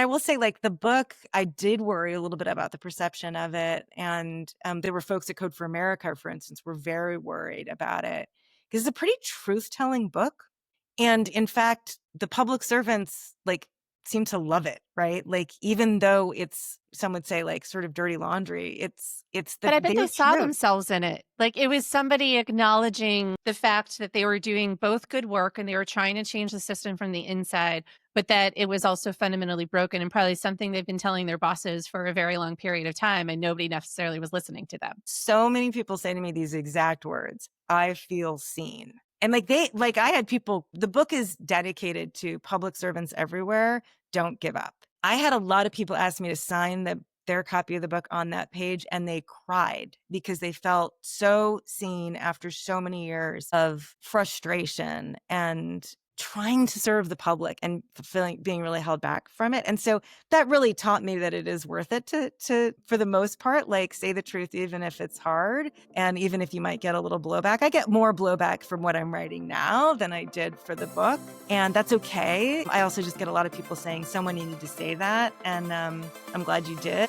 I will say, like, the book, I did worry a little bit about the perception of it. And there were folks at Code for America, for instance, were very worried about it because it's a pretty truth-telling book. And in fact, the public servants, like, seem to love it, right? Like, even though it's, some would say, like, sort of dirty laundry, it's But I bet their they saw truth. themselves in it. Like it was somebody acknowledging the fact that they were doing both good work and they were trying to change the system from the inside, but that it was also fundamentally broken and probably something they've been telling their bosses for a very long period of time and nobody necessarily was listening to them. So many people say to me these exact words: I feel seen. And I had people, the book is dedicated to public servants everywhere. Don't give up. I had a lot of people ask me to sign their copy of the book on that page, and they cried because they felt so seen after so many years of frustration and trying to serve the public and feeling being really held back from it. And so that really taught me that it is worth it to for the most part, like, say the truth even if it's hard and even if you might get a little blowback. I get more blowback from what I'm writing now than I did for the book, and that's okay. I also just get a lot of people saying, someone needed to say that, and I'm glad you did.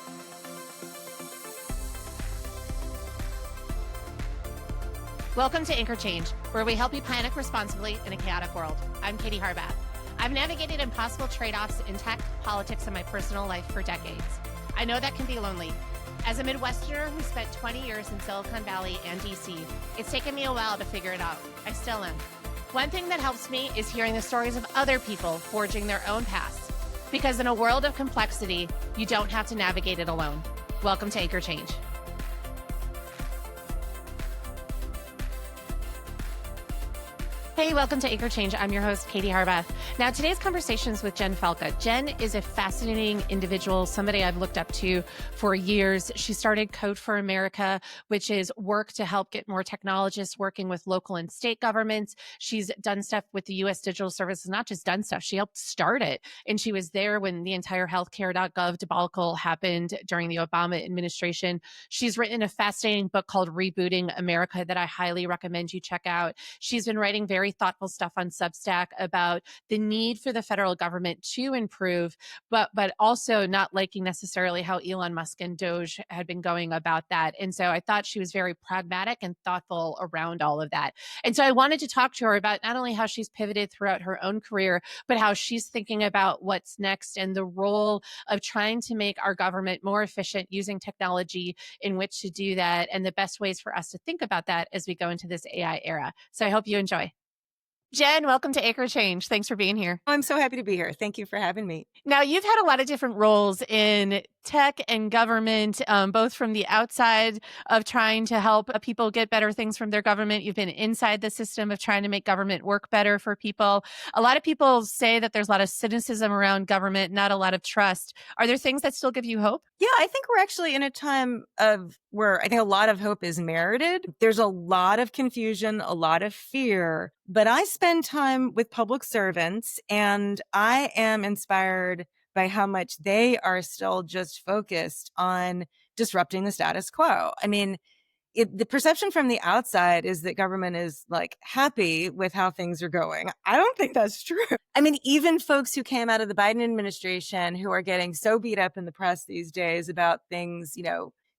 Welcome to Anchor Change, where we help you panic responsibly in a chaotic world. I'm Katie Harbath. I've navigated impossible trade-offs in tech, politics, and my personal life for decades. I know that can be lonely. As a Midwesterner who spent 20 years in Silicon Valley and DC, it's taken me a while to figure it out. I still am. One thing that helps me is hearing the stories of other people forging their own paths. Because in a world of complexity, you don't have to navigate it alone. Welcome to Anchor Change. Hey, welcome to Anchor Change. I'm your host, Katie Harbath. Now, today's conversation is with Jen Pahlka. Jen is a fascinating individual, somebody I've looked up to for years. She started Code for America, which is work to help get more technologists working with local and state governments. She's done stuff with the U.S. Digital Services, not just done stuff, she helped start it. And she was there when the entire healthcare.gov debacle happened during the Obama administration. She's written a fascinating book called Rebooting America that I highly recommend you check out. She's been writing very thoughtful stuff on Substack about the need for the federal government to improve, but also not liking necessarily how Elon Musk and Doge had been going about that. And so I thought she was very pragmatic and thoughtful around all of that. And so I wanted to talk to her about not only how she's pivoted throughout her own career, but how she's thinking about what's next and the role of trying to make our government more efficient using technology in which to do that, and the best ways for us to think about that as we go into this AI era. So I hope you enjoy. Jen, welcome to Anchor Change. Thanks for being here. I'm so happy to be here. Thank you for having me. Now, you've had a lot of different roles in tech and government, both from the outside of trying to help people get better things from their government. You've been inside the system of trying to make government work better for people. A lot of people say that there's a lot of cynicism around government, not a lot of trust. Are there things that still give you hope? Yeah, I think we're actually in a time of where I think a lot of hope is merited. There's a lot of confusion, a lot of fear, but I spend time with public servants and I am inspired by how much they are still just focused on disrupting the status quo. I mean, the perception from the outside is that government is like happy with how things are going. I don't think that's true. I mean, even folks who came out of the Biden administration who are getting so beat up in the press these days about things,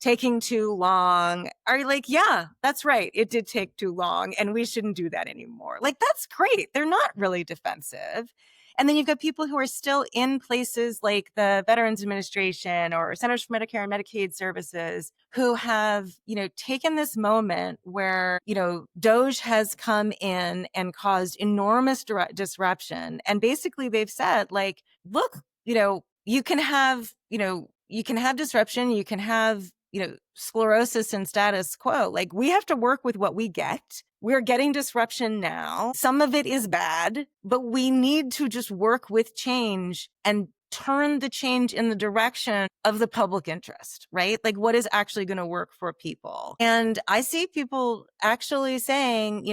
taking too long are like, yeah, that's right. It did take too long and we shouldn't do that anymore. Like, that's great. They're not really defensive. And then you've got people who are still in places like the Veterans Administration or Centers for Medicare and Medicaid Services who have, taken this moment where, Doge has come in and caused enormous disruption. And basically they've said, like, look, you can have disruption, you can have, sclerosis and status quo. Like, we have to work with what we get. We're getting disruption now. Some of it is bad, but we need to just work with change and turn the change in the direction of the public interest, right? Like, what is actually going to work for people? And I see people actually saying,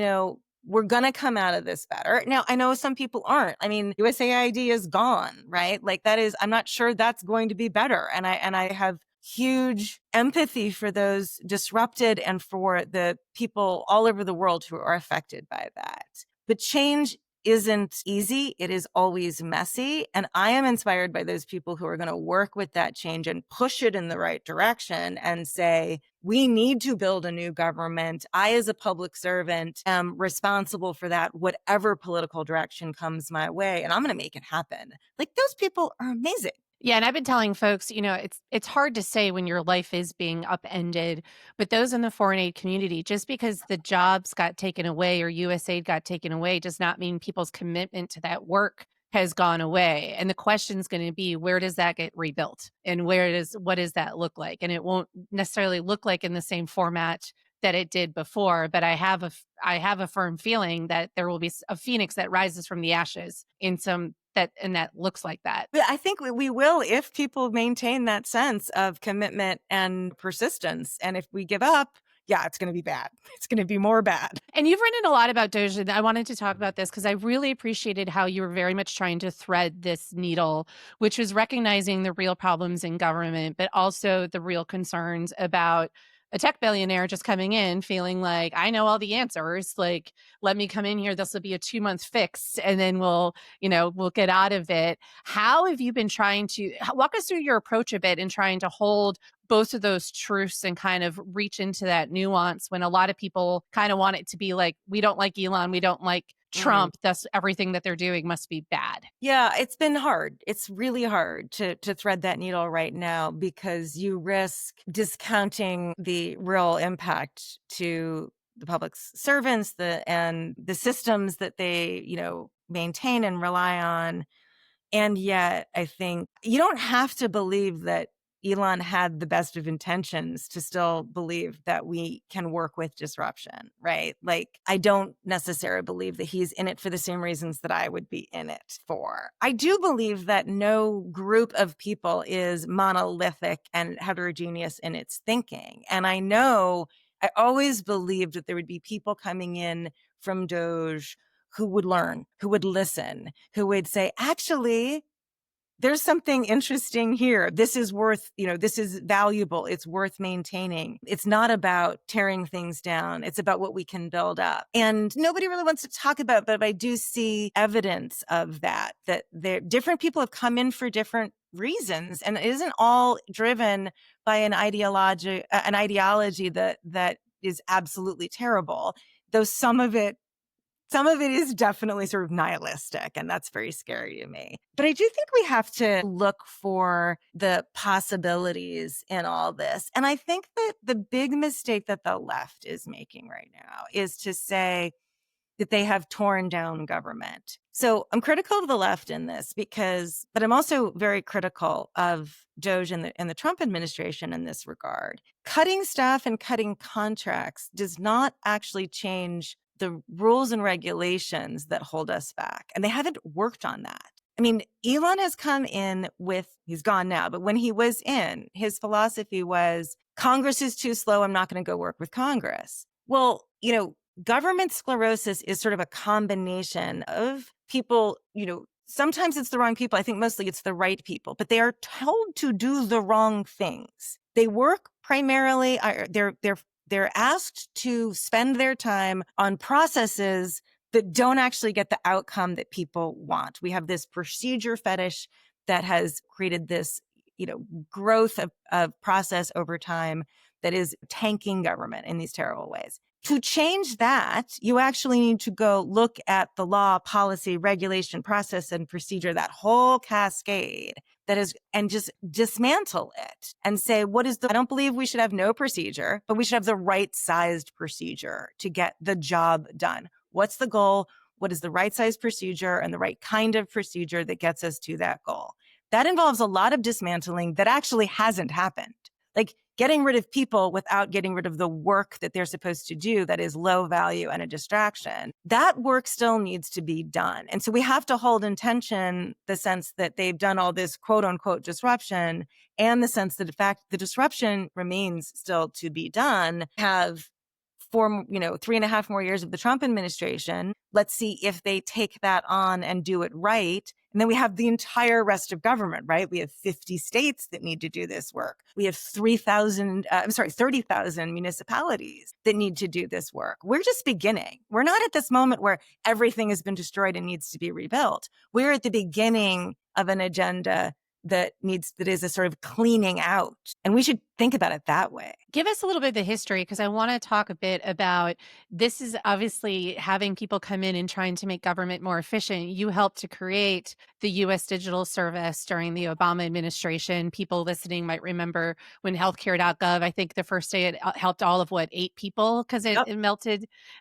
we're going to come out of this better. Now, I know some people aren't. I mean, USAID is gone, right? Like, I'm not sure that's going to be better. And I have huge empathy for those disrupted and for the people all over the world who are affected by that. But change isn't easy. It is always messy. And I am inspired by those people who are going to work with that change and push it in the right direction and say, we need to build a new government. I, as a public servant, am responsible for that, whatever political direction comes my way. And I'm going to make it happen. Like, those people are amazing. Yeah, and I've been telling folks, it's hard to say when your life is being upended, but those in the foreign aid community, just because the jobs got taken away or USAID got taken away does not mean people's commitment to that work has gone away. And the question is going to be, where does that get rebuilt? And what does that look like? And it won't necessarily look like in the same format that it did before, but I have a firm feeling that there will be a phoenix that rises from the ashes that looks like that. But I think we will if people maintain that sense of commitment and persistence. And if we give up, yeah, it's going to be bad. It's going to be more bad. And you've written a lot about Doge, and I wanted to talk about this because I really appreciated how you were very much trying to thread this needle, which was recognizing the real problems in government, but also the real concerns about a tech billionaire just coming in feeling like, I know all the answers. Like, let me come in here. This will be a 2-month fix, and then we'll get out of it. How have you been trying to walk us through your approach a bit in trying to hold both of those truths and kind of reach into that nuance when a lot of people kind of want it to be like, we don't like Elon, we don't like Trump, thus everything that they're doing must be bad. Yeah, it's been hard. It's really hard to thread that needle right now because you risk discounting the real impact to the public servants and the systems that they, maintain and rely on. And yet, I think you don't have to believe that Elon had the best of intentions to still believe that we can work with disruption, right? Like, I don't necessarily believe that he's in it for the same reasons that I would be in it for. I do believe that no group of people is monolithic and heterogeneous in its thinking. And I always believed that there would be people coming in from Doge who would learn, who would listen, who would say, actually, there's something interesting here. This is this is valuable. It's worth maintaining. It's not about tearing things down. It's about what we can build up. And nobody really wants to talk about, but I do see evidence of that different people have come in for different reasons. And it isn't all driven by an ideology that is absolutely terrible, though some of it is definitely sort of nihilistic, and that's very scary to me. But I do think we have to look for the possibilities in all this. And I think that the big mistake that the left is making right now is to say that they have torn down government. So I'm critical of the left in this but I'm also very critical of Doge and the Trump administration in this regard. Cutting staff and cutting contracts does not actually change the rules and regulations that hold us back. And they haven't worked on that. I mean, Elon has come in he's gone now, but when he was in, his philosophy was Congress is too slow. I'm not going to go work with Congress. Well, government sclerosis is sort of a combination of people, sometimes it's the wrong people. I think mostly it's the right people, but they are told to do the wrong things. They work primarily, they're asked to spend their time on processes that don't actually get the outcome that people want. We have this procedure fetish that has created this, growth of process over time that is tanking government in these terrible ways. To change that, you actually need to go look at the law, policy, regulation, process, and procedure, that whole cascade and just dismantle it and say, I don't believe we should have no procedure, but we should have the right sized procedure to get the job done. What's the goal? What is the right sized procedure and the right kind of procedure that gets us to that goal? That involves a lot of dismantling that actually hasn't happened. Like getting rid of people without getting rid of the work that they're supposed to do that is low value and a distraction. That work still needs to be done. And so we have to hold in tension the sense that they've done all this quote unquote disruption and the sense that in fact the disruption remains still to be done. Have 3.5 more years of the Trump administration. Let's see if they take that on and do it right And then we have the entire rest of government, right? We have 50 states that need to do this work. We have 30,000 municipalities that need to do this work. We're just beginning. We're not at this moment where everything has been destroyed and needs to be rebuilt. We're at the beginning of an agenda that is a sort of cleaning out. And we should think about it that way. Give us a little bit of the history, because I want to talk a bit about this. Is obviously having people come in and trying to make government more efficient. You helped to create the US Digital Service during the Obama administration. People listening might remember when healthcare.gov, I think the first day it helped all of 8 people because Yep. it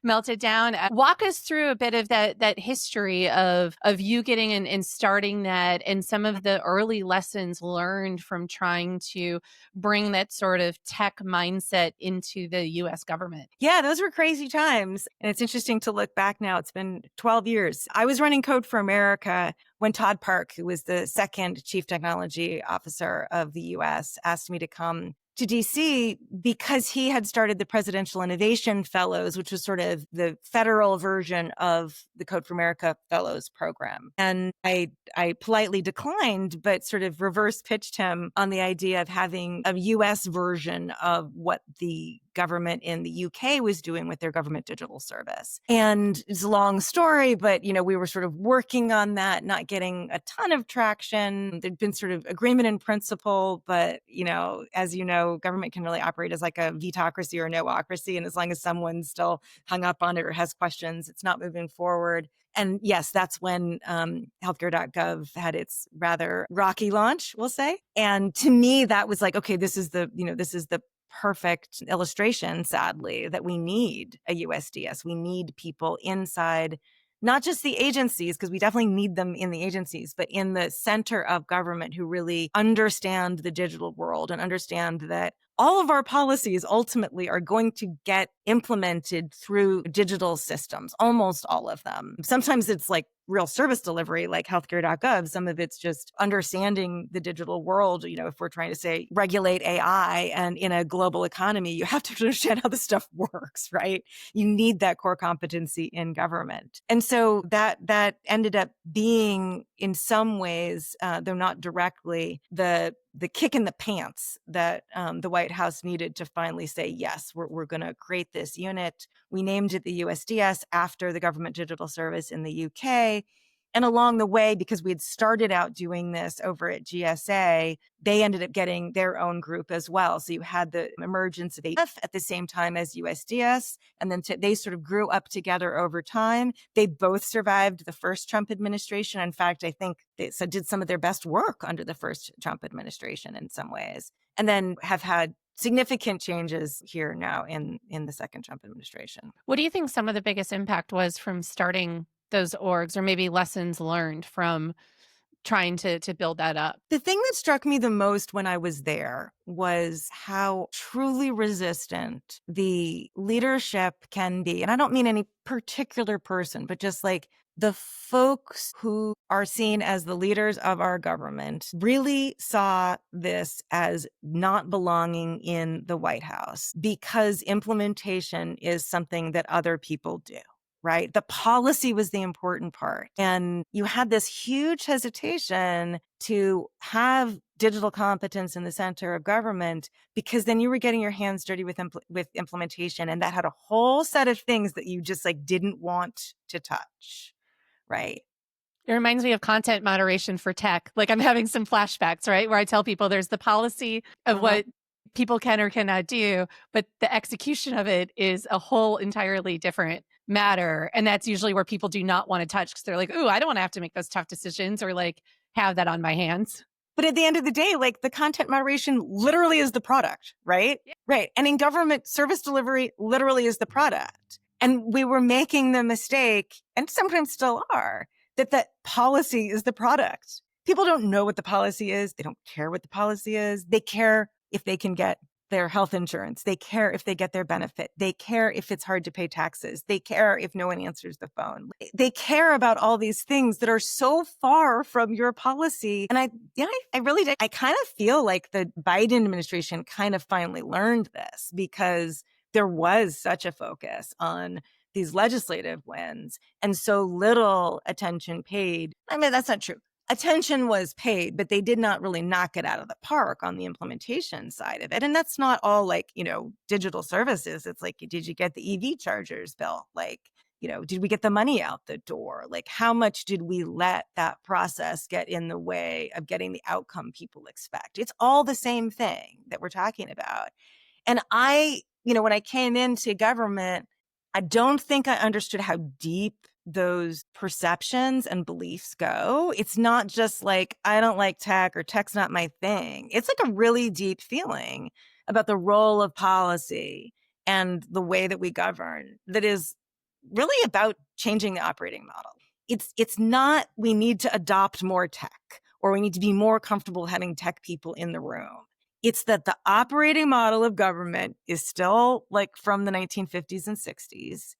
melted down. Walk us through a bit of that history of you getting in and starting that, and some of the early lessons learned from trying to bring that sort of tech mindset into the US government. Yeah, those were crazy times. And it's interesting to look back now. It's been 12 years. I was running Code for America when Todd Park, who was the second chief technology officer of the US, asked me to come to DC because he had started the Presidential Innovation Fellows, which was sort of the federal version of the Code for America Fellows program. And I politely declined, but sort of reverse pitched him on the idea of having a US version of what the government in the UK was doing with their government digital service. And it's a long story, but we were sort of working on that, not getting a ton of traction. There'd been sort of agreement in principle, but as government can really operate as like a vetocracy or a no-ocracy. And as long as someone's still hung up on it or has questions, it's not moving forward. And yes, that's when healthcare.gov had its rather rocky launch, we'll say. And to me, that was like, okay, this is the perfect illustration, sadly, that we need a USDS. We need people inside, not just the agencies, because we definitely need them in the agencies, but in the center of government who really understand the digital world and understand that all of our policies ultimately are going to get implemented through digital systems, almost all of them. Sometimes it's like real service delivery, like healthcare.gov. Some of it's just understanding the digital world. If we're trying to say regulate AI and in a global economy, you have to understand how this stuff works, right? You need that core competency in government. And so that ended up being, in some ways, though not directly, the kick in the pants that the White House needed to finally say, yes, we're going to create this unit. We named it the USDS after the Government Digital Service in the UK. And along the way, because we had started out doing this over at GSA, they ended up getting their own group as well. So you had the emergence of AF at the same time as USDS, and then they sort of grew up together over time. They both survived the first Trump administration. In fact, I think they did some of their best work under the first Trump administration in some ways, and then have had significant changes here now in the second Trump administration. What do you think some of the biggest impact was from starting those orgs, or maybe lessons learned from trying to build that up? The thing that struck me the most when I was there was how truly resistant the leadership can be. And I don't mean any particular person, but just like the folks who are seen as the leaders of our government really saw this as not belonging in the White House because implementation is something that other people do. Right? The policy was the important part. And you had this huge hesitation to have digital competence in the center of government because then you were getting your hands dirty with implementation. And that had a whole set of things that you just like didn't want to touch. Right? It reminds me of content moderation for tech. Like I'm having some flashbacks, right? Where I tell people there's the policy of what people can or cannot do, but the execution of it is a whole entirely different matter. And that's usually where people do not want to touch because they're like, ooh, I don't want to have to make those tough decisions or like have that on my hands. But at the end of the day, like the content moderation literally is the product, right? Yeah. Right. And in government, service delivery literally is the product. And we were making the mistake, and sometimes still are, that policy is the product. People don't know what the policy is. They don't care what the policy is. They care if they can get their health insurance. They care if they get their benefit. They care if it's hard to pay taxes. They care if no one answers the phone. They care about all these things that are so far from your policy. And I really did. I kind of feel like the Biden administration kind of finally learned this because there was such a focus on these legislative wins and so little attention paid. I mean, that's not true. attention was paid, but they did not really knock it out of the park on the implementation side of it. And that's not all like, digital services. It's like, did you get the EV chargers built? Like, did we get the money out the door? Like, how much did we let that process get in the way of getting the outcome people expect? It's all the same thing that we're talking about. And when I came into government, I don't think I understood how deep those perceptions and beliefs go. It's not just like, I don't like tech or tech's not my thing. It's like a really deep feeling about the role of policy and the way that we govern that is really about changing the operating model. It's not we need to adopt more tech or we need to be more comfortable having tech people in the room. It's that the operating model of government is still like from the 1950s and 60s.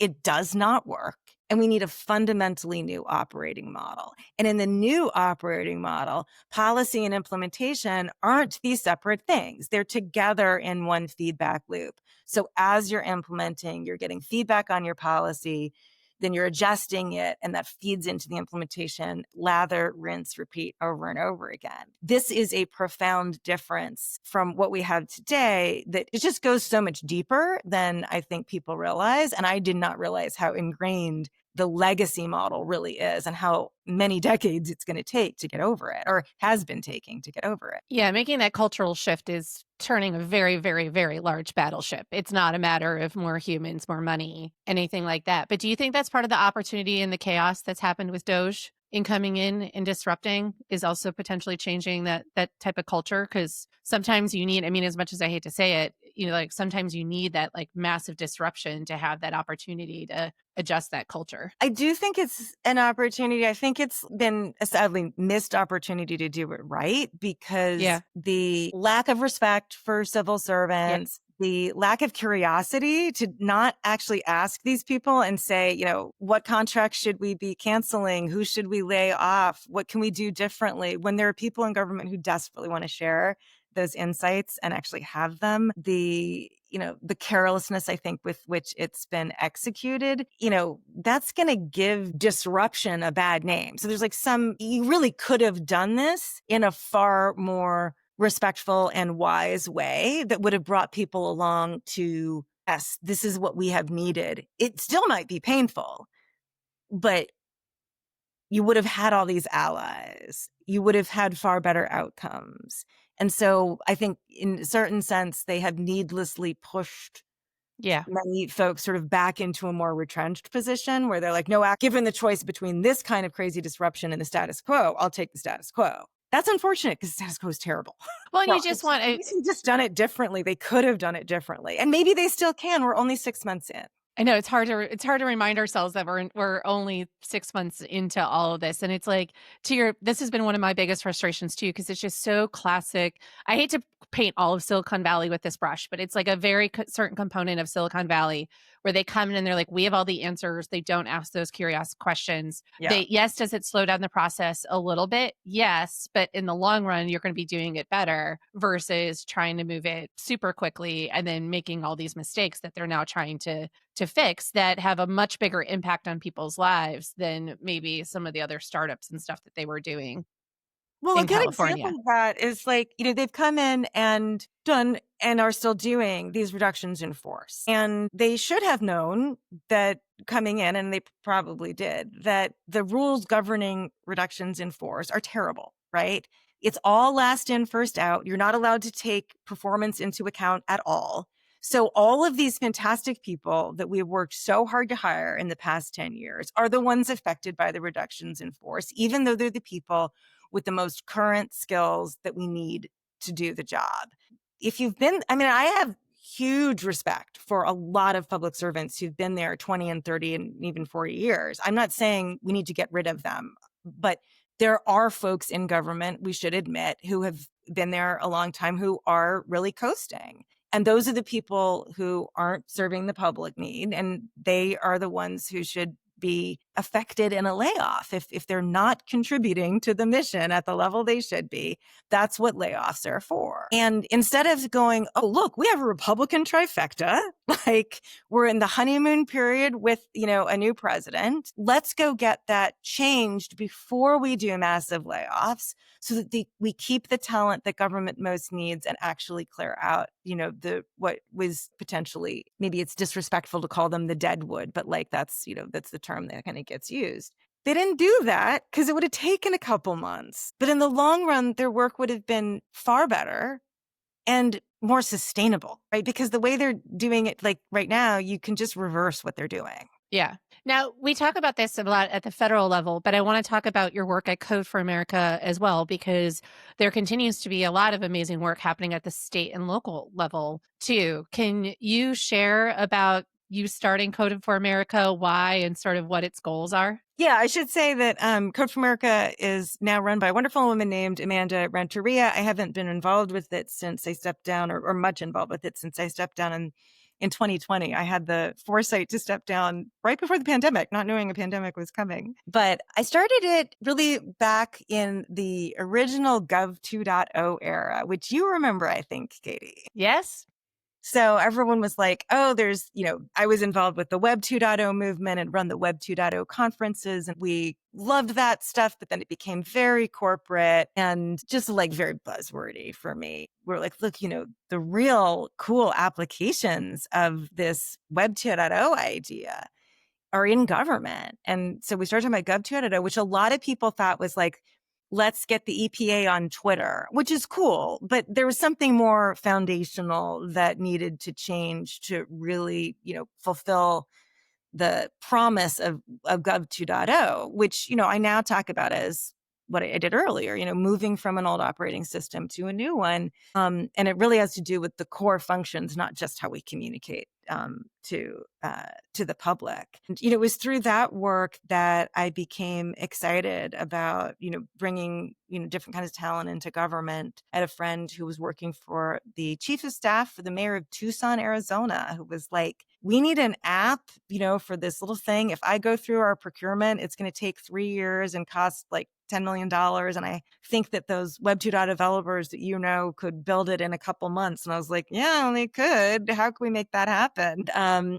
It does not work. And we need a fundamentally new operating model. And in the new operating model, policy and implementation aren't these separate things. They're together in one feedback loop. So as you're implementing, you're getting feedback on your policy, then you're adjusting it, and that feeds into the implementation, lather, rinse, repeat over and over again. This is a profound difference from what we have today that it just goes so much deeper than I think people realize. And I did not realize how ingrained the legacy model really is and how many decades it's going to take to get over it, or has been taking to get over it. Yeah, making that cultural shift is turning a very, very, very large battleship. It's not a matter of more humans, more money, anything like that. But do you think that's part of the opportunity and the chaos that's happened with Doge in coming in and disrupting is also potentially changing that type of culture? Because sometimes you need, I mean, as much as I hate to say it, like sometimes you need that like massive disruption to have that opportunity to adjust that culture. I do think it's an opportunity. I think it's been a sadly missed opportunity to do it right because the lack of respect for civil servants, the lack of curiosity to not actually ask these people and say, what contracts should we be canceling? Who should we lay off? What can we do differently? When there are people in government who desperately want to share those insights and actually have them, the carelessness, I think, with which it's been executed, that's going to give disruption a bad name. So there's like you really could have done this in a far more respectful and wise way that would have brought people along to, yes, this is what we have needed. It still might be painful, but you would have had all these allies. You would have had far better outcomes. And so I think in a certain sense, they have needlessly pushed many folks sort of back into a more retrenched position where they're like, no, given the choice between this kind of crazy disruption and the status quo, I'll take the status quo. That's unfortunate because the status quo is terrible. Well, and you just want just done it differently. They could have done it differently. And maybe they still can. We're only 6 months in. I know it's hard to remind ourselves that we're only 6 months into all of this. And it's like this has been one of my biggest frustrations too, because it's just so classic. I hate to paint all of Silicon Valley with this brush, but it's like a very certain component of Silicon Valley where they come in and they're like, we have all the answers. They don't ask those curious questions. Yes, does it slow down the process a little bit? Yes, but in the long run, you're going to be doing it better versus trying to move it super quickly and then making all these mistakes that they're now trying to fix that have a much bigger impact on people's lives than maybe some of the other startups and stuff that they were doing. Well, a good California. example of that is like, they've come in and done and are still doing these reductions in force. And they should have known that coming in, and they probably did, that the rules governing reductions in force are terrible, right? It's all last in, first out. You're not allowed to take performance into account at all. So all of these fantastic people that we've worked so hard to hire in the past 10 years are the ones affected by the reductions in force, even though they're the people with the most current skills that we need to do the job. If you've been, I have huge respect for a lot of public servants who've been there 20 and 30 and even 40 years. I'm not saying we need to get rid of them, but there are folks in government, we should admit, who have been there a long time who are really coasting. And those are the people who aren't serving the public need. And they are the ones who should be affected in a layoff if they're not contributing to the mission at the level they should be. That's what layoffs are for. And instead of going, oh, look, we have a Republican trifecta, like we're in the honeymoon period with, a new president. Let's go get that changed before we do massive layoffs so that we keep the talent that government most needs and actually clear out, what was potentially, maybe it's disrespectful to call them the deadwood, but like that's the term that kind of gets used. They didn't do that because it would have taken a couple months. But in the long run, their work would have been far better and more sustainable, right? Because the way they're doing it, like right now, you can just reverse what they're doing. Yeah. Now, we talk about this a lot at the federal level, but I want to talk about your work at Code for America as well, because there continues to be a lot of amazing work happening at the state and local level too. Can you share about you starting Code for America, why, and sort of what its goals are? Yeah, I should say that Code for America is now run by a wonderful woman named Amanda Renteria. I haven't been involved with it since I stepped down, or much involved with it since I stepped down in 2020. I had the foresight to step down right before the pandemic, not knowing a pandemic was coming. But I started it really back in the original Gov 2.0 era, which you remember, I think, Katie. Yes. So everyone was like, oh, I was involved with the Web 2.0 movement and run the Web 2.0 conferences. And we loved that stuff, but then it became very corporate and just like very buzzwordy for me. We're like, look, the real cool applications of this Web 2.0 idea are in government. And so we started talking about Gov 2.0, which a lot of people thought was like, let's get the EPA on Twitter, which is cool. But there was something more foundational that needed to change to really, fulfill the promise of Gov 2.0, which, I now talk about as what I did earlier, moving from an old operating system to a new one. And it really has to do with the core functions, not just how we communicate to the public. And, it was through that work that I became excited about, bringing, different kinds of talent into government. I had a friend who was working for the chief of staff for the mayor of Tucson, Arizona, who was like, we need an app, for this little thing. If I go through our procurement, it's going to take 3 years and cost like $10 million. And I think that those Web 2.0 developers that could build it in a couple months. And I was like, yeah, they could. How can we make that happen?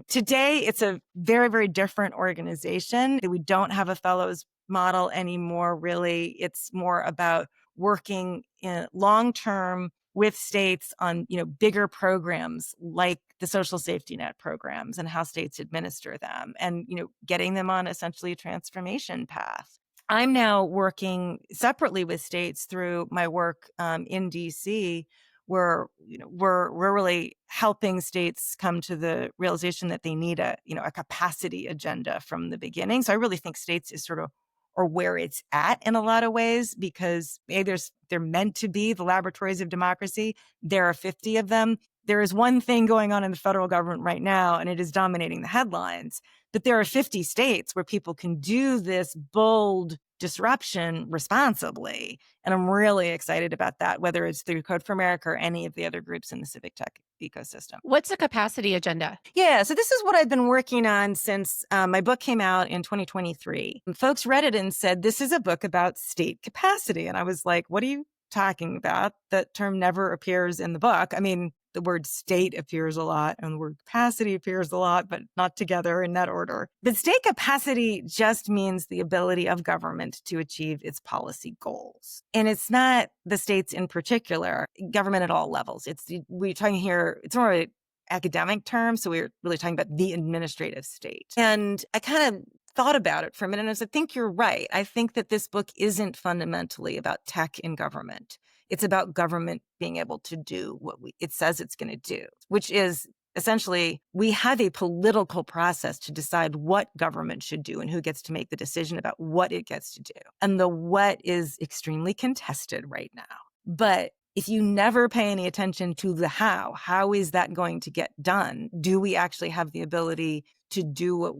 Today, it's a very, very different organization. We don't have a fellows model anymore, really. It's more about working in long-term with states on, bigger programs like the social safety net programs and how states administer them and, getting them on essentially a transformation path. I'm now working separately with states through my work in DC, where we're really helping states come to the realization that they need a capacity agenda from the beginning. So I really think states is sort of or where it's at in a lot of ways because they're meant to be the laboratories of democracy. There are 50 of them. There is one thing going on in the federal government right now, and it is dominating the headlines. But there are 50 states where people can do this bold disruption responsibly. And I'm really excited about that, whether it's through Code for America or any of the other groups in the civic tech ecosystem. What's a capacity agenda? Yeah, so this is what I've been working on since my book came out in 2023. And folks read it and said, this is a book about state capacity. And I was like, what are you talking about? That term never appears in the book. I mean, the word state appears a lot and the word capacity appears a lot, but not together in that order. But state capacity just means the ability of government to achieve its policy goals. And it's not the states in particular, government at all levels. We're talking here, it's more an academic term. So we're really talking about the administrative state. And I kind of thought about it for a minute and I think you're right. I think that this book isn't fundamentally about tech in government. It's about government being able to do what it says it's going to do, which is essentially we have a political process to decide what government should do and who gets to make the decision about what it gets to do. And the what is extremely contested right now. But if you never pay any attention to the how is that going to get done? Do we actually have the ability to do what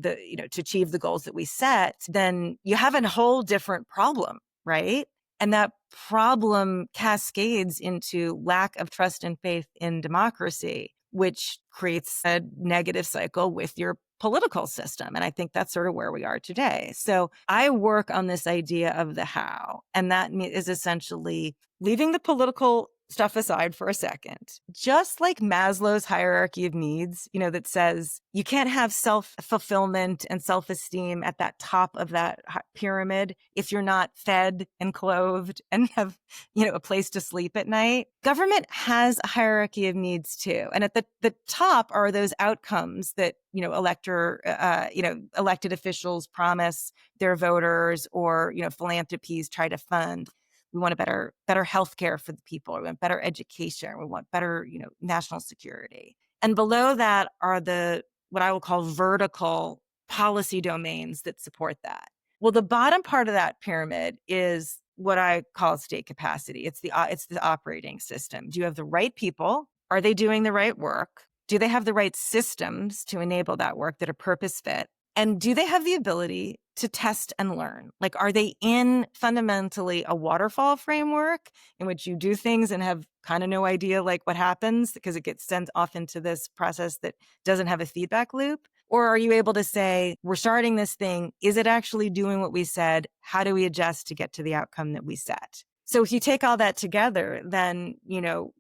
to achieve the goals that we set? Then you have a whole different problem, right? And that problem cascades into lack of trust and faith in democracy. which creates a negative cycle with your political system. And I think that's sort of where we are today. So I work on this idea of the how, and that is essentially leaving the political stuff aside for a second. Just like Maslow's hierarchy of needs, that says you can't have self-fulfillment and self-esteem at that top of that pyramid if you're not fed and clothed and have, a place to sleep at night. Government has a hierarchy of needs too. And at the top are those outcomes that, elected officials promise their voters, or, philanthropies try to fund. We want a better healthcare for the people. We want better education. We want better, national security. And below that are what I will call vertical policy domains that support that. Well, the bottom part of that pyramid is what I call state capacity. It's the operating system. Do you have the right people? Are they doing the right work? Do they have the right systems to enable that work that are purpose fit? And do they have the ability to test and learn? Like, are they in fundamentally a waterfall framework in which you do things and have kind of no idea like what happens because it gets sent off into this process that doesn't have a feedback loop? Or are you able to say, we're starting this thing. Is it actually doing what we said? How do we adjust to get to the outcome that we set? So if you take all that together, then,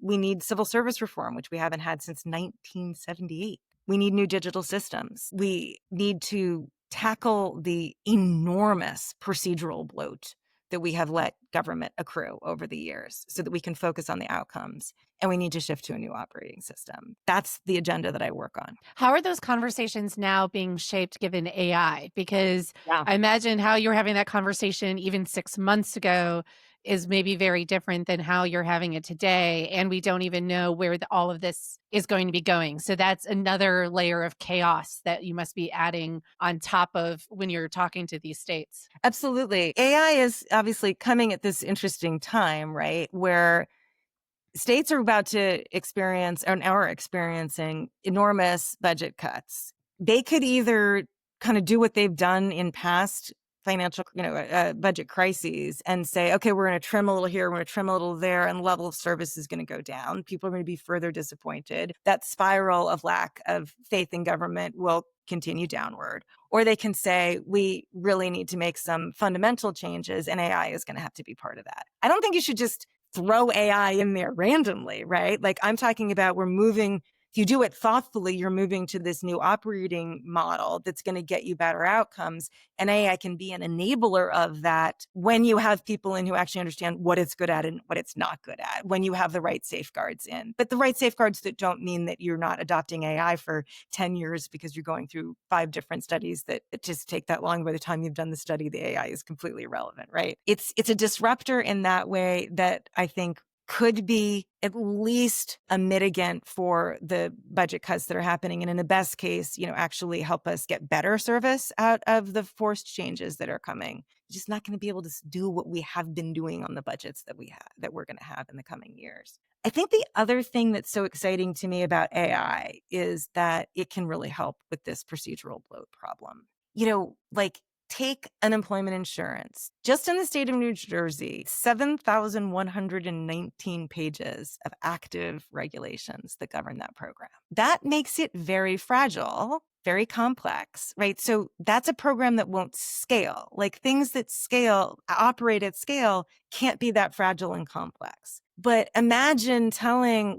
we need civil service reform, which we haven't had since 1978. We need new digital systems. We need to tackle the enormous procedural bloat that we have let government accrue over the years so that we can focus on the outcomes. And we need to shift to a new operating system. That's the agenda that I work on. How are those conversations now being shaped given AI? Because Yeah. I imagine how you were having that conversation even 6 months ago is maybe very different than how you're having it today. And we don't even know where all of this is going to be going. So that's another layer of chaos that you must be adding on top of when you're talking to these states. Absolutely. AI is obviously coming at this interesting time, right? Where states are about to experience and are experiencing enormous budget cuts. They could either kind of do what they've done in past financial, budget crises and say, okay, we're going to trim a little here, we're going to trim a little there, and level of service is going to go down. People are going to be further disappointed. That spiral of lack of faith in government will continue downward. Or they can say, we really need to make some fundamental changes, and AI is going to have to be part of that. I don't think you should just throw AI in there randomly, right? Like, I'm talking about if you do it thoughtfully, you're moving to this new operating model that's going to get you better outcomes. And AI can be an enabler of that when you have people in who actually understand what it's good at and what it's not good at, when you have the right safeguards in. But the right safeguards that don't mean that you're not adopting AI for 10 years because you're going through 5 different studies that just take that long. By the time you've done the study, the AI is completely irrelevant, right? It's a disruptor in that way that I think could be at least a mitigant for the budget cuts that are happening. And in the best case, actually help us get better service out of the forced changes that are coming. You're just not going to be able to do what we have been doing on the budgets that we're going to have in the coming years. I think the other thing that's so exciting to me about AI is that it can really help with this procedural bloat problem. Take unemployment insurance. Just in the state of New Jersey, 7,119 pages of active regulations that govern that program. That makes it very fragile, very complex, right? So that's a program that won't scale. Like, things that operate at scale, can't be that fragile and complex. But imagine telling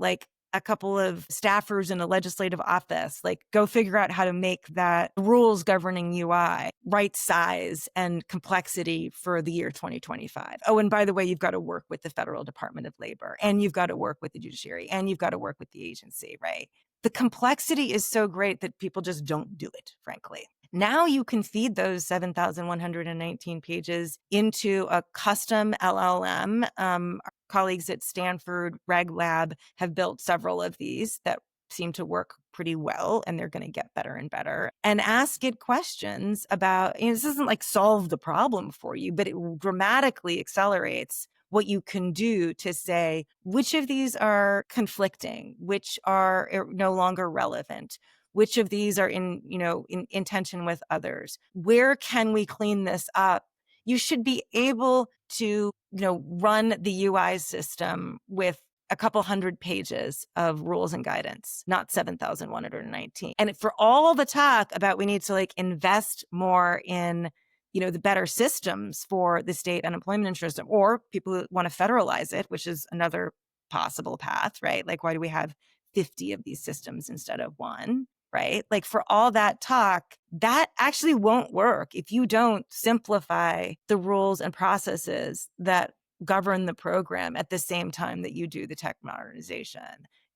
a couple of staffers in a legislative office, go figure out how to make that rules governing UI right size and complexity for the year 2025. Oh, and by the way, you've got to work with the Federal Department of Labor, and you've got to work with the judiciary, and you've got to work with the agency, right? The complexity is so great that people just don't do it, frankly. Now you can feed those 7,119 pages into a custom LLM. Our colleagues at Stanford Reg Lab have built several of these that seem to work pretty well, and they're going to get better and better. And ask it questions about, this doesn't solve the problem for you, but it dramatically accelerates what you can do to say, which of these are conflicting, which are no longer relevant, which of these are in tension with others. Where can we clean this up? You should be able to, run the UI system with a couple hundred pages of rules and guidance, not 7,119. And for all the talk about we need to like invest more in, the better systems for the state unemployment insurance, or people who want to federalize it, which is another possible path, right? Like, why do we have 50 of these systems instead of one? Right? Like, for all that talk, that actually won't work if you don't simplify the rules and processes that govern the program at the same time that you do the tech modernization.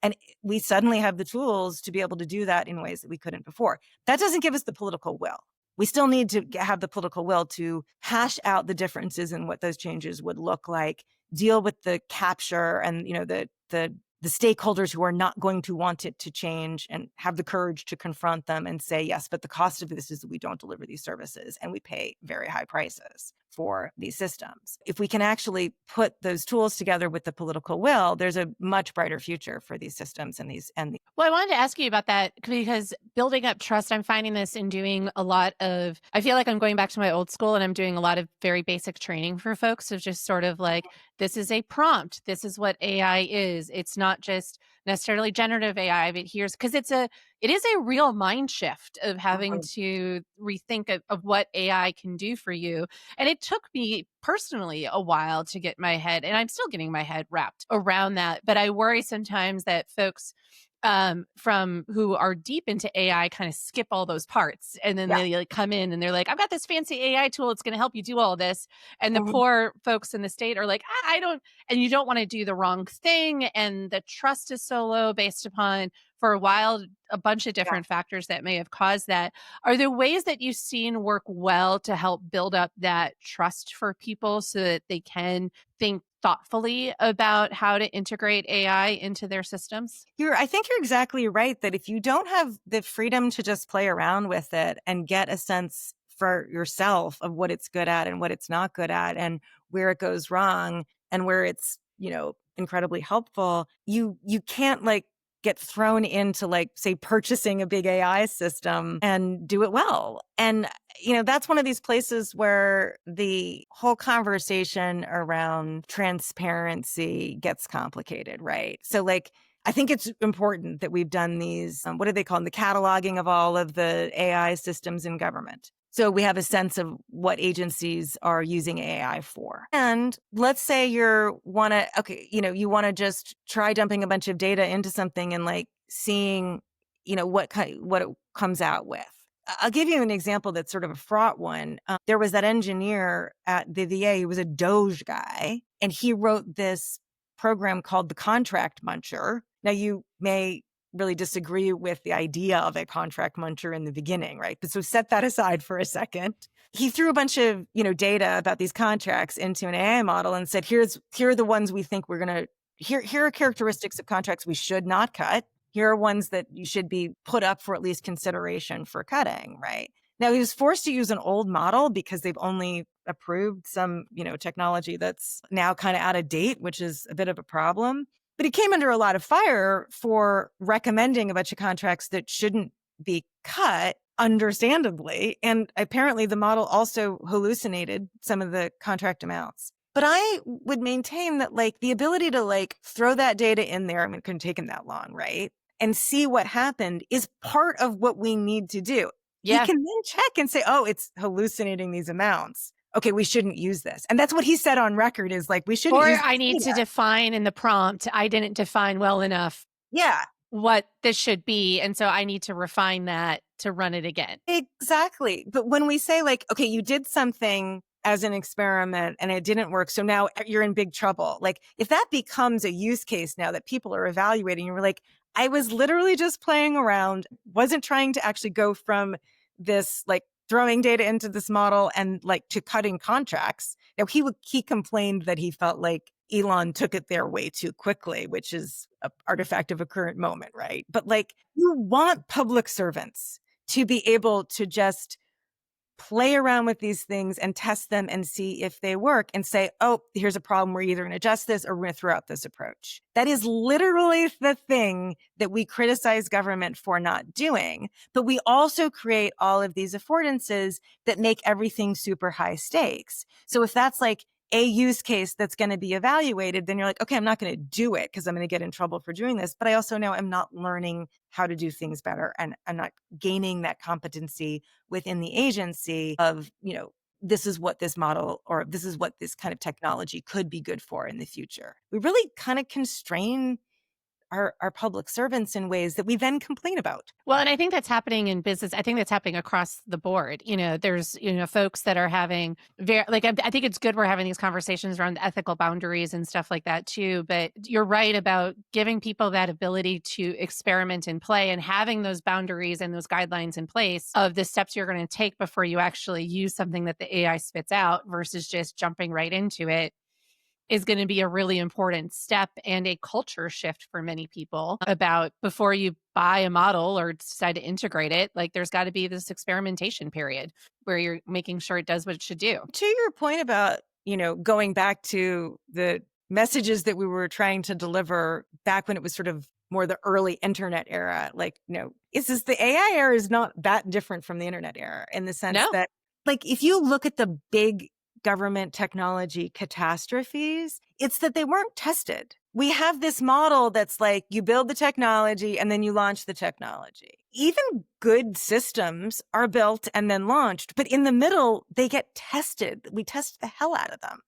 And we suddenly have the tools to be able to do that in ways that we couldn't before. That doesn't give us the political will. We still need to have the political will to hash out the differences in what those changes would look like, deal with the capture and, the stakeholders who are not going to want it to change, and have the courage to confront them and say, yes, but the cost of this is that we don't deliver these services and we pay very high prices for these systems. If we can actually put those tools together with the political will, there's a much brighter future for these systems Well, I wanted to ask you about that because building up trust, I'm finding this in doing a lot of, I feel like I'm going back to my old school and I'm doing a lot of very basic training for folks of just sort of like, this is a prompt. This is what AI is. It's not just necessarily generative AI, but because it is a real mind shift of having to rethink of what AI can do for you. And it took me personally a while to get my head, and I'm still getting my head wrapped around that. But I worry sometimes that folks from who are deep into AI kind of skip all those parts. And then they like come in and they're like, I've got this fancy AI tool. It's going to help you do all this. And the poor folks in the state are like, I don't, and you don't want to do the wrong thing. And the trust is so low based upon, for a while, a bunch of different factors that may have caused that. Are there ways that you've seen work well to help build up that trust for people so that they can think thoughtfully about how to integrate AI into their systems? I think you're exactly right that if you don't have the freedom to just play around with it and get a sense for yourself of what it's good at and what it's not good at and where it goes wrong and where it's, incredibly helpful, you can't like get thrown into like, say, purchasing a big AI system and do it well. And, that's one of these places where the whole conversation around transparency gets complicated, right? So like, I think it's important that we've done these, what do they call them? The cataloging of all of the AI systems in government. So we have a sense of what agencies are using AI for. And let's say you want to just try dumping a bunch of data into something and like seeing, what it comes out with. I'll give you an example that's sort of a fraught one. There was that engineer at the VA who was a Doge guy, and he wrote this program called the Contract Muncher. Now, you may really disagree with the idea of a contract muncher in the beginning, right? But so set that aside for a second. He threw a bunch of, data about these contracts into an AI model and said, here are the ones we think here are characteristics of contracts we should not cut. Here are ones that you should be put up for at least consideration for cutting, right? Now, he was forced to use an old model because they've only approved some, technology that's now kind of out of date, which is a bit of a problem. But he came under a lot of fire for recommending a bunch of contracts that shouldn't be cut, understandably. And apparently the model also hallucinated some of the contract amounts. But I would maintain that like the ability to like throw that data in there, it couldn't take him that long, right? And see what happened is part of what we need to do. Yeah. He can then check and say, oh, it's hallucinating these amounts. Okay, we shouldn't use this. And that's what he said on record is like, we shouldn't use Or I need to define in the prompt, I didn't define well enough what this should be. And so I need to refine that to run it again. Exactly. But when we say like, okay, you did something as an experiment and it didn't work, so now you're in big trouble. Like if that becomes a use case now that people are evaluating, you're like, I was literally just playing around, wasn't trying to actually go from this like throwing data into this model and like to cutting contracts. Now he complained that he felt like Elon took it there way too quickly, which is an artifact of a current moment, right? But like you want public servants to be able to just play around with these things and test them and see if they work and say, oh, here's a problem. We're either going to adjust this or we're going to throw out this approach. That is literally the thing that we criticize government for not doing. But we also create all of these affordances that make everything super high stakes. So if that's like a use case that's going to be evaluated, then you're like, okay, I'm not going to do it because I'm going to get in trouble for doing this. But I also know I'm not learning how to do things better, and I'm not gaining that competency within the agency of, this is what this model or this is what this kind of technology could be good for in the future. We really kind of constrain our public servants in ways that we then complain about. Well, and I think that's happening in business. I think that's happening across the board. There's, folks that are having I think it's good we're having these conversations around ethical boundaries and stuff like that too. But you're right about giving people that ability to experiment and play and having those boundaries and those guidelines in place of the steps you're going to take before you actually use something that the AI spits out versus just jumping right into it is going to be a really important step and a culture shift for many people about before you buy a model or decide to integrate it. Like there's got to be this experimentation period where you're making sure it does what it should do. To your point about, going back to the messages that we were trying to deliver back when it was sort of more the early internet era, like, it's just the AI era is not that different from the internet era in the sense No. that, like, if you look at the big government technology catastrophes, it's that they weren't tested. We have this model that's like you build the technology and then you launch the technology. Even good systems are built and then launched, but in the middle, they get tested. We test the hell out of them.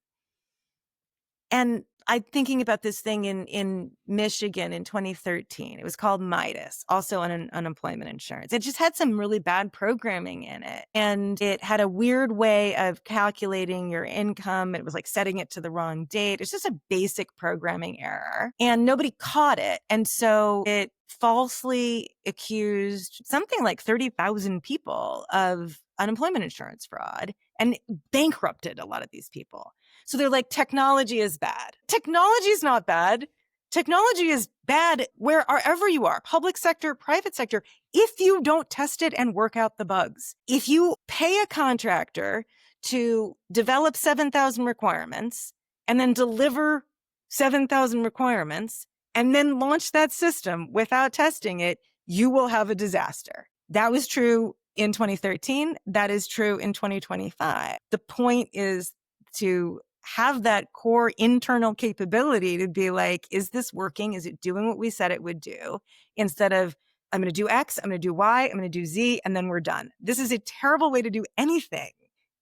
And I'm thinking about this thing in Michigan in 2013. It was called Midas, also on unemployment insurance. It just had some really bad programming in it. And it had a weird way of calculating your income. It was like setting it to the wrong date. It's just a basic programming error. And nobody caught it. And so it falsely accused something like 30,000 people of unemployment insurance fraud and bankrupted a lot of these people. So they're like, technology is bad. Technology is not bad. Technology is bad wherever you are, public sector, private sector, if you don't test it and work out the bugs. If you pay a contractor to develop 7,000 requirements and then deliver 7,000 requirements and then launch that system without testing it, you will have a disaster. That was true in 2013. That is true in 2025. The point is to have that core internal capability to be like, is this working? Is it doing what we said it would do? Instead of, I'm going to do X, I'm going to do Y, I'm going to do Z, and then we're done. This is a terrible way to do anything.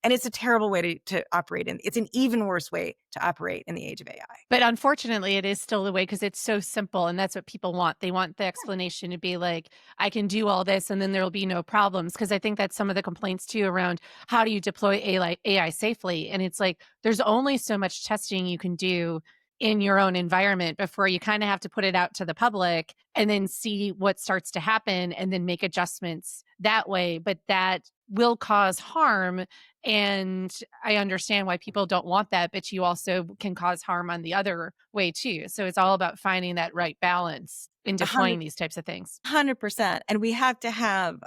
And it's a terrible way to operate in. It's an even worse way to operate in the age of AI. But unfortunately, it is still the way because it's so simple and that's what people want. They want the explanation to be like, I can do all this and then there'll be no problems. Because I think that's some of the complaints too around how do you deploy AI safely? And it's like, there's only so much testing you can do in your own environment before you kind of have to put it out to the public and then see what starts to happen and then make adjustments that way. But that will cause harm. And I understand why people don't want that, but you also can cause harm on the other way too. So it's all about finding that right balance in deploying these types of things. 100%. And we have to have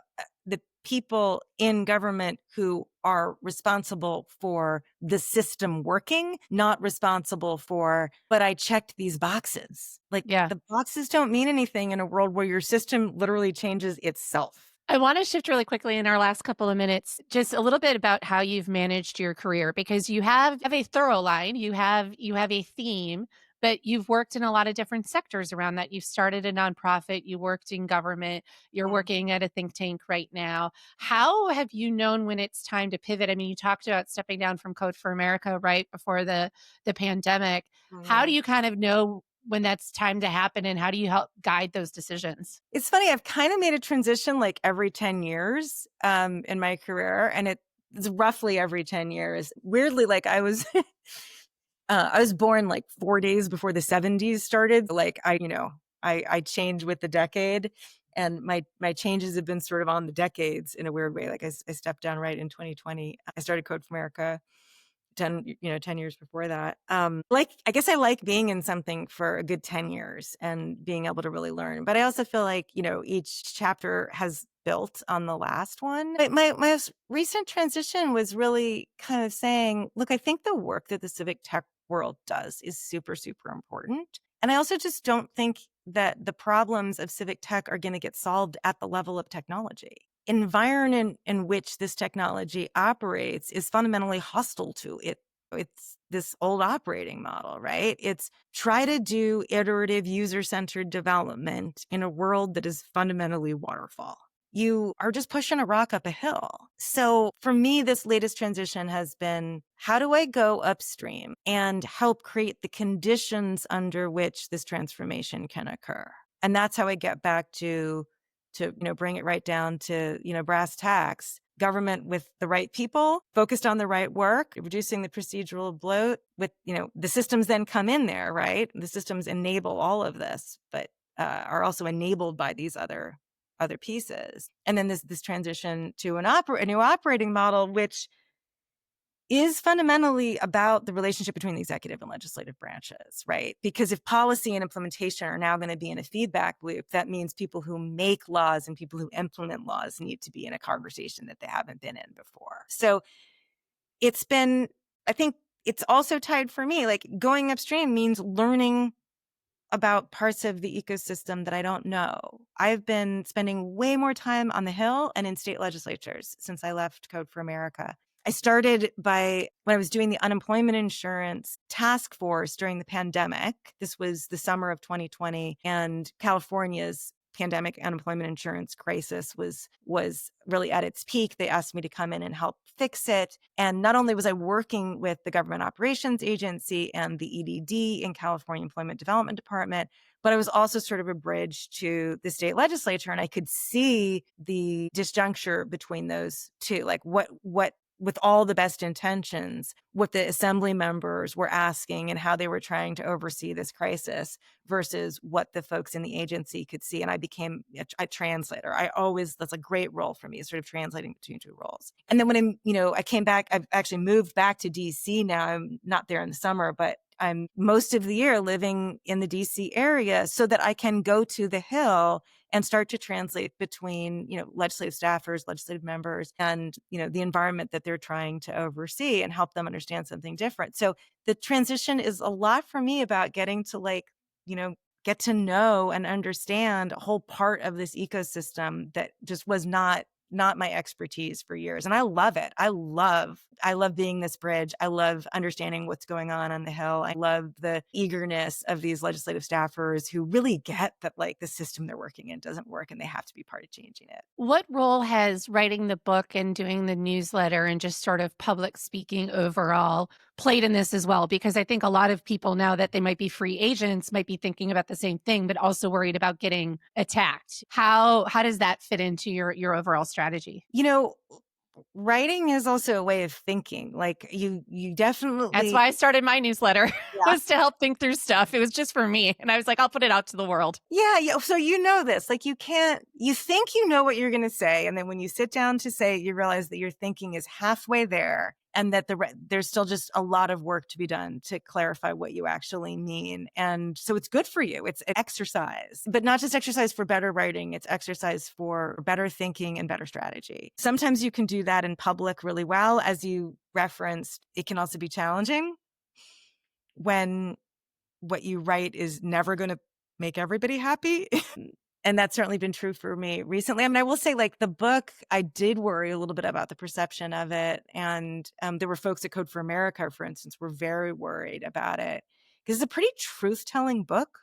the people in government who are responsible for the system working, not responsible for, but I checked these boxes. Like, the boxes don't mean anything in a world where your system literally changes itself. I want to shift really quickly in our last couple of minutes, just a little bit about how you've managed your career, because you have a thorough line, you have a theme, but you've worked in a lot of different sectors around that. You've started a nonprofit, you worked in government, you're working at a think tank right now. How have you known when it's time to pivot? I mean, you talked about stepping down from Code for America right before the pandemic. How do you kind of know when that's time to happen and how do you help guide those decisions? It's funny. I've kind of made a transition like every 10 years in my career, and it's roughly every 10 years. Weirdly, like I was born like 4 days before the 70s started. Like I changed with the decade, and my changes have been sort of on the decades in a weird way. Like I stepped down right in 2020. I started Code for America 10 years before that. I guess I like being in something for a good 10 years and being able to really learn. But I also feel like, each chapter has built on the last one. My most recent transition was really kind of saying, look, I think the work that the civic tech world does is super, super important. And I also just don't think that the problems of civic tech are going to get solved at the level of technology. Environment in which this technology operates is fundamentally hostile to it It's this old operating model, right? It's try to do iterative user-centered development in a world that is fundamentally waterfall. You are just pushing a rock up a hill. So for me, this latest transition has been, how do I go upstream and help create the conditions under which this transformation can occur? And that's how I get back to bring it right down to, brass tacks. Government with the right people, focused on the right work, reducing the procedural bloat with, the systems then come in there, right? The systems enable all of this, but are also enabled by these other pieces. And then this transition to a new operating model, which is fundamentally about the relationship between the executive and legislative branches, right? Because if policy and implementation are now going to be in a feedback loop, that means people who make laws and people who implement laws need to be in a conversation that they haven't been in before. So it's been, I think it's also tied for me, like going upstream means learning about parts of the ecosystem that I don't know. I've been spending way more time on the Hill and in state legislatures since I left Code for America. I started when I was doing the unemployment insurance task force during the pandemic. This was the summer of 2020, and California's pandemic unemployment insurance crisis was really at its peak. They asked me to come in and help fix it. And not only was I working with the Government Operations Agency and the EDD in California Employment Development Department, but I was also sort of a bridge to the state legislature. And I could see the disjuncture between those two, like what with all the best intentions, what the assembly members were asking and how they were trying to oversee this crisis versus what the folks in the agency could see. And I became a translator. That's a great role for me, sort of translating between two roles. And then when I came back, I've actually moved back to DC now. I'm not there in the summer, but I'm most of the year living in the DC area so that I can go to the Hill and start to translate between, legislative staffers, legislative members, and, the environment that they're trying to oversee and help them understand something different. So the transition is a lot for me about getting to get to know and understand a whole part of this ecosystem that just was not my expertise for years. And I love it. I love being this bridge. I love understanding what's going on the Hill. I love the eagerness of these legislative staffers who really get that the system they're working in doesn't work and they have to be part of changing it. What role has writing the book and doing the newsletter and just sort of public speaking overall played in this as well? Because I think a lot of people, now that they might be free agents, might be thinking about the same thing, but also worried about getting attacked. How does that fit into your overall strategy? Writing is also a way of thinking. Like you definitely. That's why I started my newsletter, Yeah. was to help think through stuff. It was just for me. And I was like, I'll put it out to the world. Yeah. So this, you think you know what you're going to say. And then when you sit down to say it, you realize that your thinking is halfway there and that there's still just a lot of work to be done to clarify what you actually mean. And so it's good for you. It's an exercise, but not just exercise for better writing. It's exercise for better thinking and better strategy. Sometimes you can do that in public really well. As you referenced, it can also be challenging when what you write is never going to make everybody happy. And that's certainly been true for me recently. I mean, I will say, the book, I did worry a little bit about the perception of it. And there were folks at Code for America, for instance, were very worried about it because it's a pretty truth-telling book.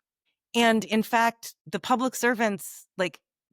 And in fact, the public servants,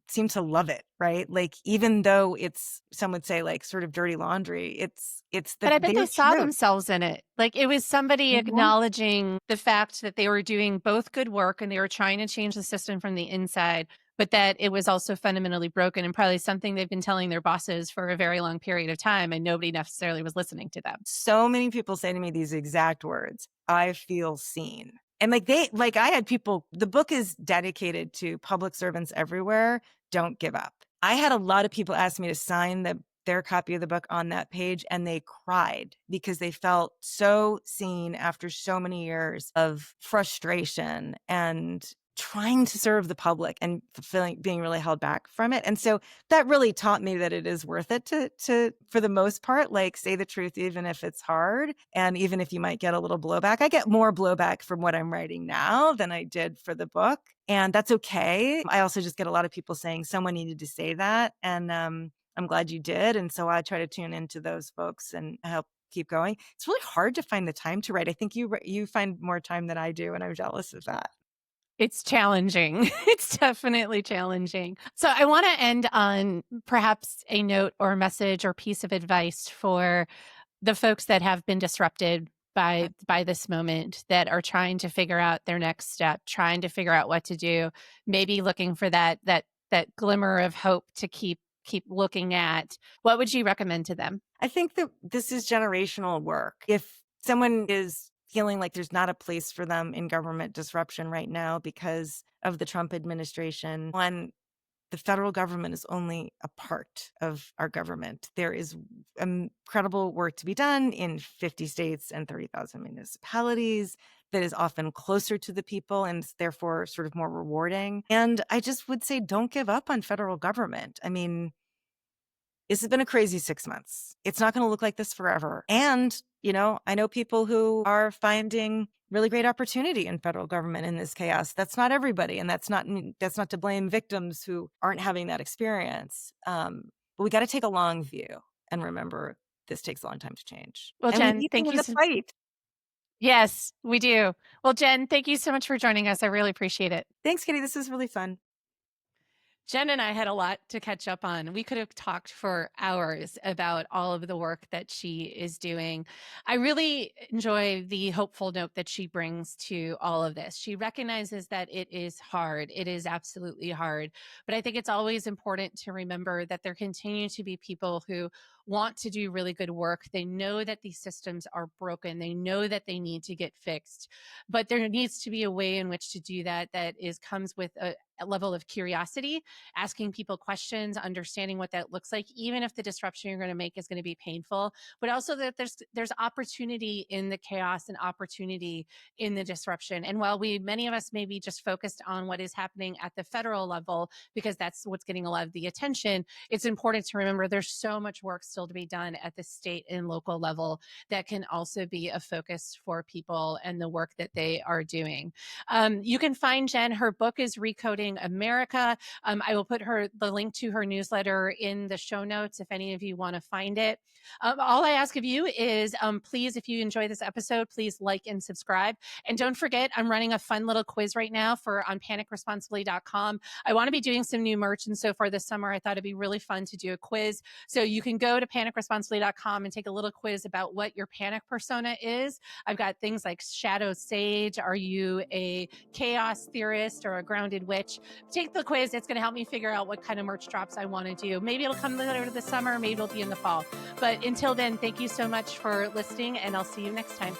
seem to love it, right? Even though it's, some would say, sort of dirty laundry, it's But I bet they saw truth. themselves in it. It was somebody Mhm. acknowledging the fact that they were doing both good work and they were trying to change the system from the inside, but that it was also fundamentally broken and probably something they've been telling their bosses for a very long period of time, and nobody necessarily was listening to them. So many people say to me these exact words: I feel seen. And I had people, the book is dedicated to public servants everywhere. Don't give up. I had a lot of people ask me to sign their copy of the book on that page, and they cried because they felt so seen after so many years of frustration and trying to serve the public and being really held back from it. And so that really taught me that it is worth it to for the most part, say the truth, even if it's hard. And even if you might get a little blowback, I get more blowback from what I'm writing now than I did for the book. And that's okay. I also just get a lot of people saying someone needed to say that. And I'm glad you did. And so I try to tune into those folks and help keep going. It's really hard to find the time to write. I think you find more time than I do, and I'm jealous of that. It's challenging. It's definitely challenging. So I want to end on perhaps a note or message or piece of advice for the folks that have been disrupted by this moment, that are trying to figure out their next step, trying to figure out what to do, maybe looking for that glimmer of hope to keep looking at. What would you recommend to them? I think that this is generational work. If someone is feeling like there's not a place for them in government disruption right now because of the Trump administration, one, the federal government is only a part of our government. There is incredible work to be done in 50 states and 30,000 municipalities that is often closer to the people and therefore sort of more rewarding. And I just would say, don't give up on federal government. I mean, this has been a crazy 6 months. It's not going to look like this forever. And, I know people who are finding really great opportunity in federal government in this chaos. That's not everybody. And that's not to blame victims who aren't having that experience. But we got to take a long view and remember this takes a long time to change. Well, And we Jen, need to thank win you the so fight. Yes, we do. Well, Jen, thank you so much for joining us. I really appreciate it. Thanks, Kitty. This is really fun. Jen and I had a lot to catch up on. We could have talked for hours about all of the work that she is doing. I really enjoy the hopeful note that she brings to all of this. She recognizes that it is hard. It is absolutely hard. But I think it's always important to remember that there continue to be people who want to do really good work. They know that these systems are broken. They know that they need to get fixed. But there needs to be a way in which to do that comes with a level of curiosity, asking people questions, understanding what that looks like, even if the disruption you're going to make is going to be painful, but also that there's opportunity in the chaos and opportunity in the disruption. And while many of us may be just focused on what is happening at the federal level, because that's what's getting a lot of the attention, it's important to remember there's so much work still to be done at the state and local level that can also be a focus for people and the work that they are doing. You can find Jen. Her book is Recoding America. I will put the link to her newsletter in the show notes if any of you want to find it. All I ask of you is please, if you enjoy this episode, please like and subscribe. And don't forget, I'm running a fun little quiz right now on panicresponsibly.com. I want to be doing some new merch. And so far this summer, I thought it'd be really fun to do a quiz. So you can go to panicresponsibly.com and take a little quiz about what your panic persona is. I've got things like Shadow Sage. Are you a chaos theorist or a grounded witch? Take the quiz. It's going to help me figure out what kind of merch drops I want to do. Maybe it'll come later this summer. Maybe it'll be in the fall. But until then, thank you so much for listening, and I'll see you next time.